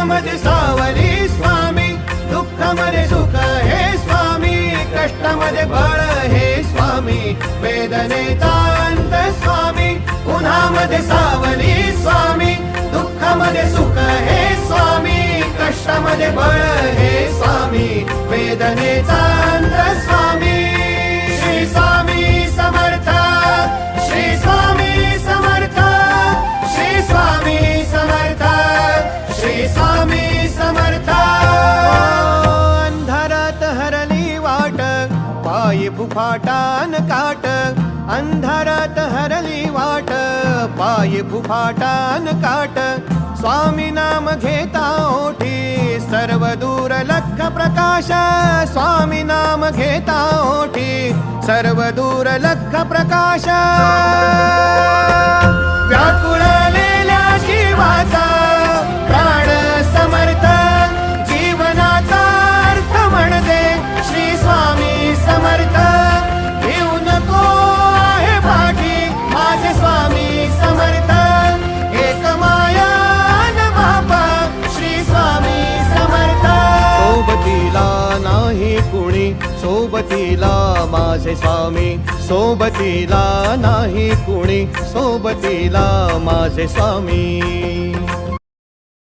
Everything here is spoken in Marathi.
उन्हामध्ये सावली स्वामी, दुःखामध्ये सुख हे स्वामी, कष्टामध्ये बळ हे स्वामी, वेदनेचा अंत स्वामी, उन्हामध्ये सावली स्वामी, दुःखामध्ये सुख हे स्वामी, कष्टामध्ये बळ हे स्वामी, वेदनेचा अंत स्वामी. श्री स्वामी समर्थ, श्री स्वामी समर्थ, श्री स्वामी समर्थ, श्री स्वामी समर्थ. अंधारात हरली वाट, पायी फुफाटान काट, अंधारात हरली वाट, पायी फुफाटान काट, स्वामी नाम घेता ओठी, सर्व दूर लख प्रकाश, स्वामी नाम घेता ओठी, सर्व दूर लख प्रकाश. व्याकुळलेल्या जीवाचा प्राण समर्थ, जीवनाचा अर्थ म्हणजे श्री स्वामी समर्थ. घेऊ नको आहे पाठी माझे स्वामी समर्थ, एक माया न बापा श्री स्वामी समर्थ. सोबतीला नाही कुणी, सोबतीला माझे स्वामी, सोबतीला नाही कुणी, सोबतीला माझे स्वामी.